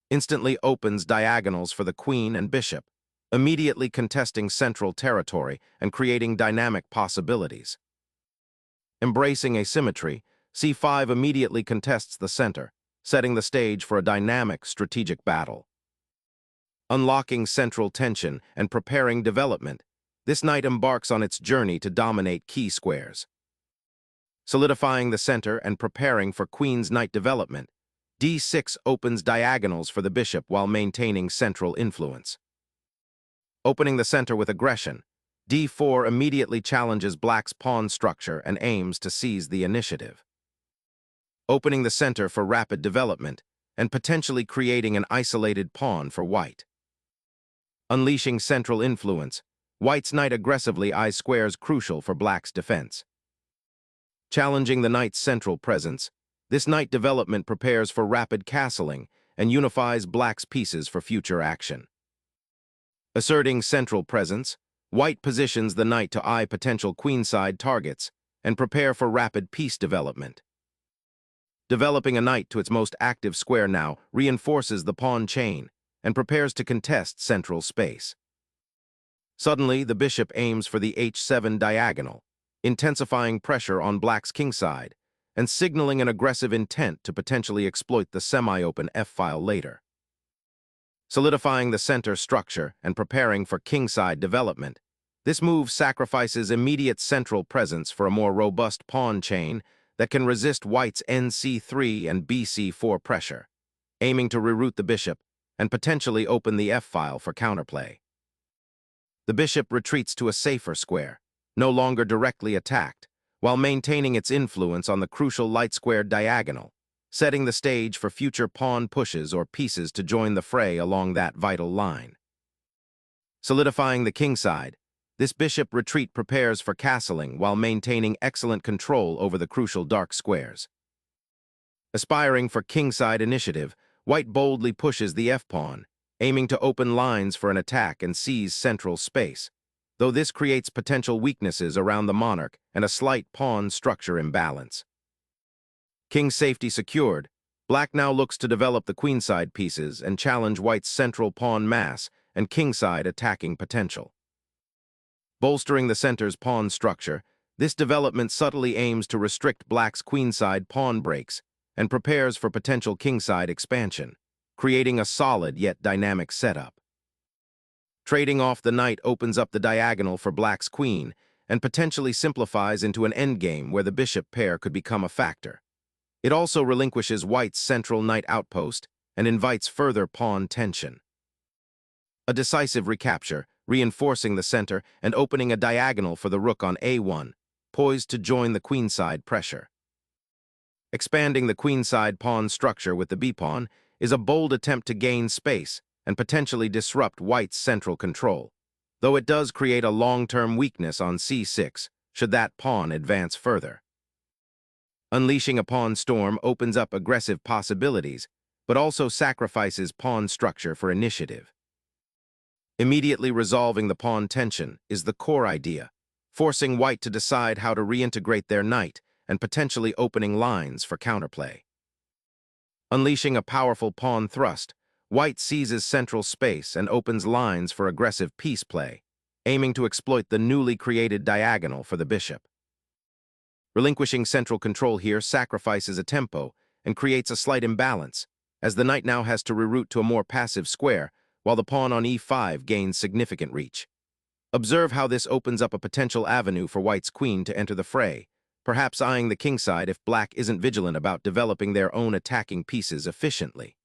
instantly opens diagonals for the queen and bishop, immediately contesting central territory and creating dynamic possibilities. Embracing asymmetry, c5 immediately contests the center, setting the stage for a dynamic strategic battle. Unlocking central tension and preparing development, this knight embarks on its journey to dominate key squares. Solidifying the center and preparing for queen's knight development, d6 opens diagonals for the bishop while maintaining central influence. Opening the center with aggression, d4 immediately challenges black's pawn structure and aims to seize the initiative. Opening the center for rapid development and potentially creating an isolated pawn for white. Unleashing central influence, white's knight aggressively eyes squares crucial for black's defense. Challenging the knight's central presence, this knight development prepares for rapid castling and unifies black's pieces for future action. Asserting central presence, white positions the knight to eye potential queenside targets and prepare for rapid piece development. Developing a knight to its most active square now reinforces the pawn chain and prepares to contest central space. Suddenly, the bishop aims for the h7 diagonal, intensifying pressure on black's kingside and signaling an aggressive intent to potentially exploit the semi-open f-file later. Solidifying the center structure and preparing for kingside development, this move sacrifices immediate central presence for a more robust pawn chain that can resist white's nc3 and bc4 pressure, aiming to reroute the bishop and potentially open the f-file for counterplay. The bishop retreats to a safer square, no longer directly attacked, while maintaining its influence on the crucial light-squared diagonal, setting the stage for future pawn pushes or pieces to join the fray along that vital line. Solidifying the kingside, this bishop retreat prepares for castling while maintaining excellent control over the crucial dark squares. Aspiring for kingside initiative, white boldly pushes the f-pawn, aiming to open lines for an attack and seize central space, though this creates potential weaknesses around the monarch and a slight pawn structure imbalance. King safety secured, black now looks to develop the queenside pieces and challenge white's central pawn mass and kingside attacking potential. Bolstering the center's pawn structure, this development subtly aims to restrict black's queenside pawn breaks and prepares for potential kingside expansion, creating a solid yet dynamic setup. Trading off the knight opens up the diagonal for black's queen and potentially simplifies into an endgame where the bishop pair could become a factor. It also relinquishes white's central knight outpost and invites further pawn tension. A decisive recapture, reinforcing the center and opening a diagonal for the rook on a1, poised to join the queenside pressure. Expanding the queenside pawn structure with the b-pawn is a bold attempt to gain space and potentially disrupt white's central control, though it does create a long-term weakness on c6 should that pawn advance further. Unleashing a pawn storm opens up aggressive possibilities, but also sacrifices pawn structure for initiative. Immediately resolving the pawn tension is the core idea, forcing white to decide how to reintegrate their knight and potentially opening lines for counterplay. Unleashing a powerful pawn thrust, white seizes central space and opens lines for aggressive piece play, aiming to exploit the newly created diagonal for the bishop. Relinquishing central control here sacrifices a tempo and creates a slight imbalance, as the knight now has to reroute to a more passive square, while the pawn on e5 gains significant reach. Observe how this opens up a potential avenue for white's queen to enter the fray, perhaps eyeing the kingside if black isn't vigilant about developing their own attacking pieces efficiently.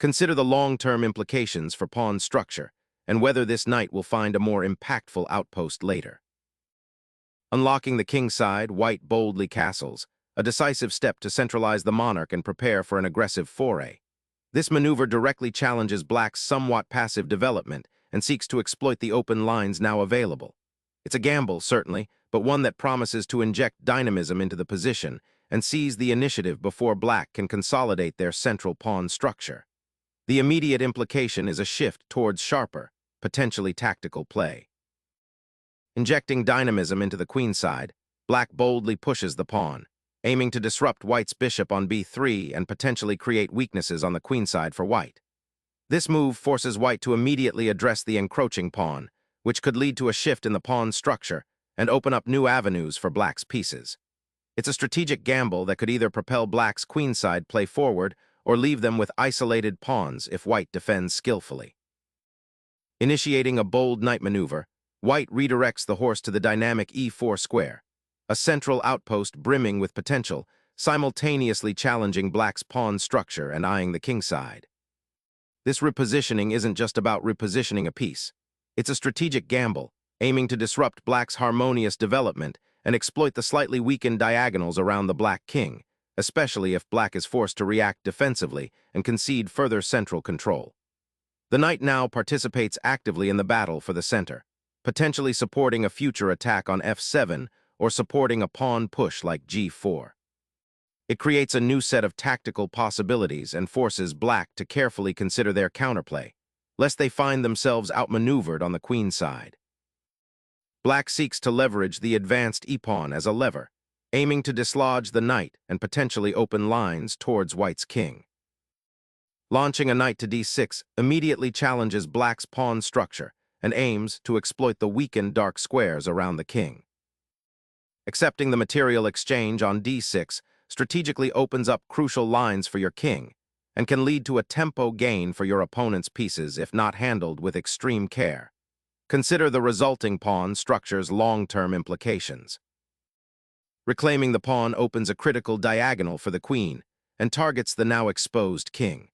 Consider the long-term implications for pawn structure and whether this knight will find a more impactful outpost later. Unlocking the kingside, white boldly castles, a decisive step to centralize the monarch and prepare for an aggressive foray. This maneuver directly challenges black's somewhat passive development and seeks to exploit the open lines now available. It's a gamble, certainly, but one that promises to inject dynamism into the position and seize the initiative before black can consolidate their central pawn structure. The immediate implication is a shift towards sharper, potentially tactical play. Injecting dynamism into the queenside, black boldly pushes the pawn, aiming to disrupt white's bishop on b3 and potentially create weaknesses on the queenside for white. This move forces white to immediately address the encroaching pawn, which could lead to a shift in the pawn's structure and open up new avenues for black's pieces. It's a strategic gamble that could either propel black's queenside play forward or leave them with isolated pawns if white defends skillfully. Initiating a bold knight maneuver, white redirects the horse to the dynamic e4 square, a central outpost brimming with potential, simultaneously challenging black's pawn structure and eyeing the kingside. This repositioning isn't just about repositioning a piece. It's a strategic gamble, aiming to disrupt black's harmonious development and exploit the slightly weakened diagonals around the black king, especially if black is forced to react defensively and concede further central control. The knight now participates actively in the battle for the center, potentially supporting a future attack on f7 or supporting a pawn push like g4. It creates a new set of tactical possibilities and forces black to carefully consider their counterplay, lest they find themselves outmaneuvered on the queen side. Black seeks to leverage the advanced e-pawn as a lever, aiming to dislodge the knight and potentially open lines towards white's king. Launching a knight to d6 immediately challenges black's pawn structure and aims to exploit the weakened dark squares around the king. Accepting the material exchange on d6 strategically opens up crucial lines for your king and can lead to a tempo gain for your opponent's pieces if not handled with extreme care. Consider the resulting pawn structure's long-term implications. Reclaiming the pawn opens a critical diagonal for the queen and targets the now exposed king.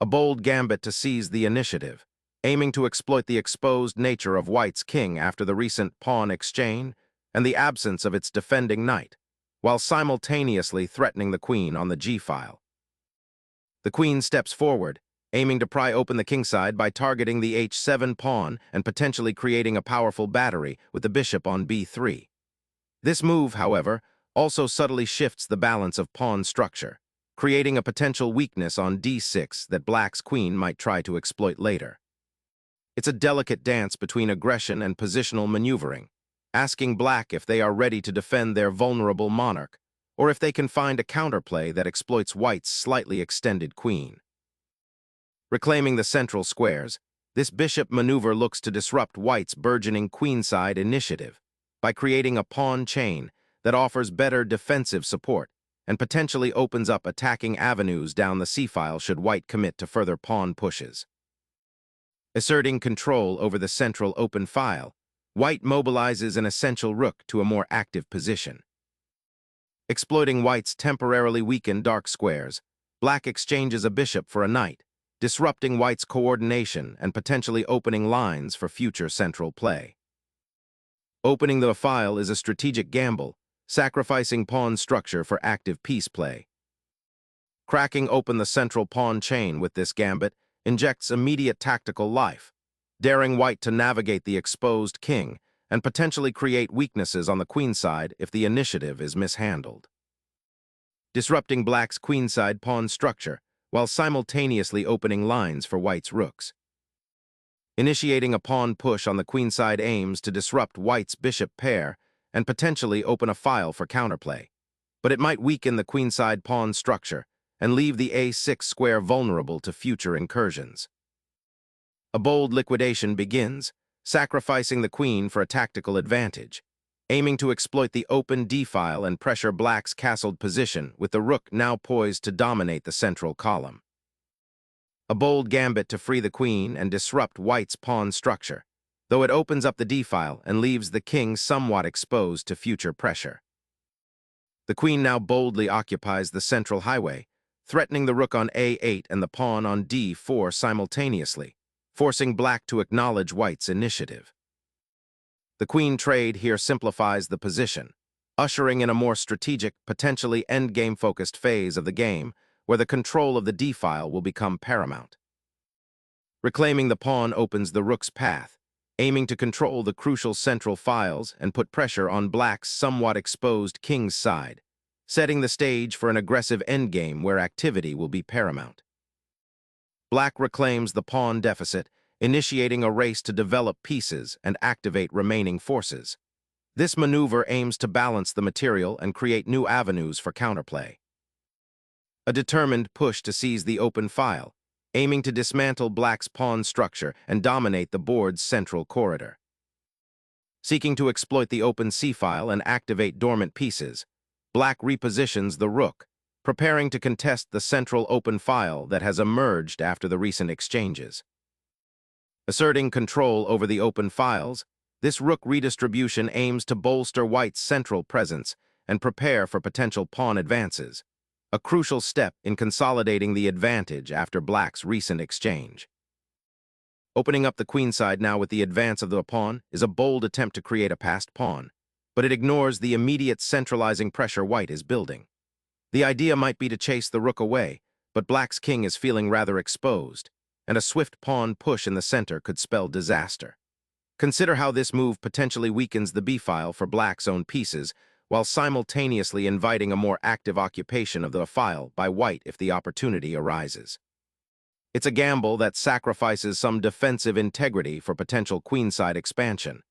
A bold gambit to seize the initiative, aiming to exploit the exposed nature of white's king after the recent pawn exchange and the absence of its defending knight, while simultaneously threatening the queen on the g-file. The queen steps forward, aiming to pry open the kingside by targeting the h7 pawn and potentially creating a powerful battery with the bishop on b3. This move, however, also subtly shifts the balance of pawn structure, creating a potential weakness on d6 that black's queen might try to exploit later. It's a delicate dance between aggression and positional maneuvering, asking black if they are ready to defend their vulnerable monarch, or if they can find a counterplay that exploits white's slightly extended queen. Reclaiming the central squares, this bishop maneuver looks to disrupt white's burgeoning queenside initiative by creating a pawn chain that offers better defensive support and potentially opens up attacking avenues down the c-file should white commit to further pawn pushes. Asserting control over the central open file, white mobilizes an essential rook to a more active position. Exploiting white's temporarily weakened dark squares, black exchanges a bishop for a knight, disrupting white's coordination and potentially opening lines for future central play. Opening the file is a strategic gamble, sacrificing pawn structure for active piece play. Cracking open the central pawn chain with this gambit injects immediate tactical life, daring white to navigate the exposed king and potentially create weaknesses on the queenside if the initiative is mishandled. Disrupting black's queenside pawn structure while simultaneously opening lines for white's rooks. Initiating a pawn push on the queenside aims to disrupt white's bishop pair and potentially open a file for counterplay, but it might weaken the queenside pawn structure and leave the a6 square vulnerable to future incursions. A bold liquidation begins, sacrificing the queen for a tactical advantage, aiming to exploit the open d-file and pressure black's castled position with the rook now poised to dominate the central column. A bold gambit to free the queen and disrupt white's pawn structure, though it opens up the d-file and leaves the king somewhat exposed to future pressure. The queen now boldly occupies the central highway, threatening the rook on a8 and the pawn on d4 simultaneously, forcing black to acknowledge white's initiative. The queen trade here simplifies the position, ushering in a more strategic, potentially endgame-focused phase of the game where the control of the d-file will become paramount. Reclaiming the pawn opens the rook's path, aiming to control the crucial central files and put pressure on black's somewhat exposed king's side, setting the stage for an aggressive endgame where activity will be paramount. Black reclaims the pawn deficit, initiating a race to develop pieces and activate remaining forces. This maneuver aims to balance the material and create new avenues for counterplay. A determined push to seize the open file, aiming to dismantle black's pawn structure and dominate the board's central corridor. Seeking to exploit the open c-file and activate dormant pieces, black repositions the rook, preparing to contest the central open file that has emerged after the recent exchanges. Asserting control over the open files, this rook redistribution aims to bolster white's central presence and prepare for potential pawn advances, a crucial step in consolidating the advantage after black's recent exchange. Opening up the queenside now with the advance of the pawn is a bold attempt to create a passed pawn, but it ignores the immediate centralizing pressure white is building. The idea might be to chase the rook away, but black's king is feeling rather exposed, and a swift pawn push in the center could spell disaster. Consider how this move potentially weakens the b-file for black's own pieces, while simultaneously inviting a more active occupation of the file by white if the opportunity arises. It's a gamble that sacrifices some defensive integrity for potential queenside expansion,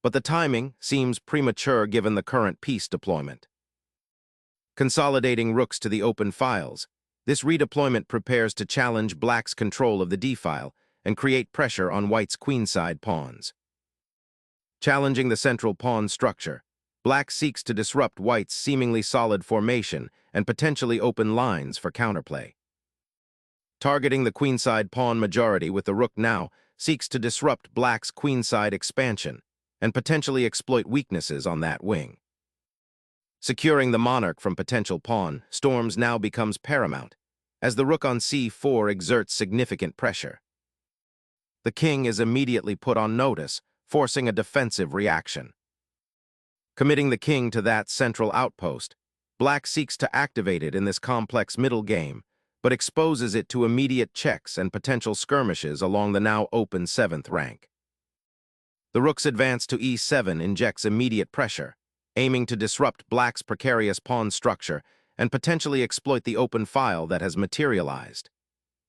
but the timing seems premature given the current piece deployment. Consolidating rooks to the open files, this redeployment prepares to challenge black's control of the d-file and create pressure on white's queenside pawns. Challenging the central pawn structure, black seeks to disrupt white's seemingly solid formation and potentially open lines for counterplay. Targeting the queenside pawn majority with the rook now seeks to disrupt black's queenside expansion and potentially exploit weaknesses on that wing. Securing the monarch from potential pawn storms now becomes paramount, as the rook on c4 exerts significant pressure. The king is immediately put on notice, forcing a defensive reaction. Committing the king to that central outpost, black seeks to activate it in this complex middle game, but exposes it to immediate checks and potential skirmishes along the now open 7th rank. The rook's advance to e7 injects immediate pressure, aiming to disrupt black's precarious pawn structure and potentially exploit the open file that has materialized.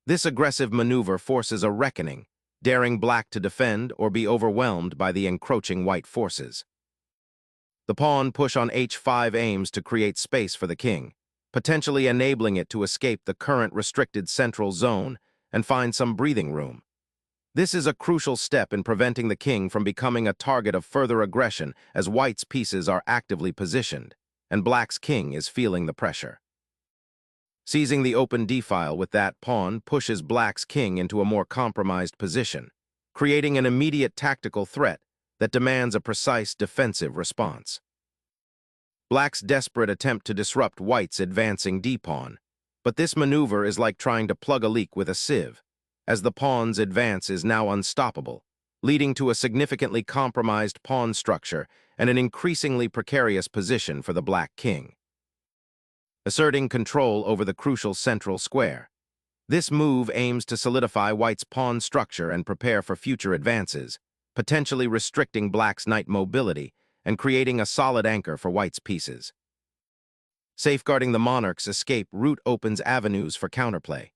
This aggressive maneuver forces a reckoning, daring black to defend or be overwhelmed by the encroaching white forces. The pawn push on h5 aims to create space for the king, potentially enabling it to escape the current restricted central zone and find some breathing room. This is a crucial step in preventing the king from becoming a target of further aggression as white's pieces are actively positioned, and black's king is feeling the pressure. Seizing the open d-file with that pawn pushes black's king into a more compromised position, creating an immediate tactical threat that demands a precise defensive response. Black's desperate attempt to disrupt white's advancing d-pawn, but this maneuver is like trying to plug a leak with a sieve, as the pawn's advance is now unstoppable, leading to a significantly compromised pawn structure and an increasingly precarious position for the black king. Asserting control over the crucial central square, this move aims to solidify white's pawn structure and prepare for future advances, potentially restricting black's knight mobility and creating a solid anchor for white's pieces. Safeguarding the monarch's escape route opens avenues for counterplay.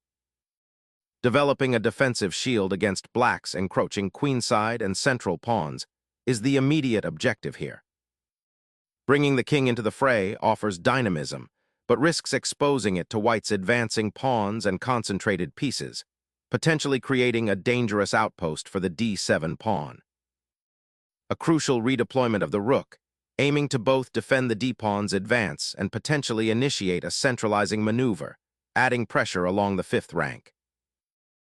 Developing a defensive shield against black's encroaching queenside and central pawns is the immediate objective here. Bringing the king into the fray offers dynamism, but risks exposing it to white's advancing pawns and concentrated pieces, potentially creating a dangerous outpost for the d7 pawn. A crucial redeployment of the rook, aiming to both defend the d-pawn's advance and potentially initiate a centralizing maneuver, adding pressure along the 5th rank.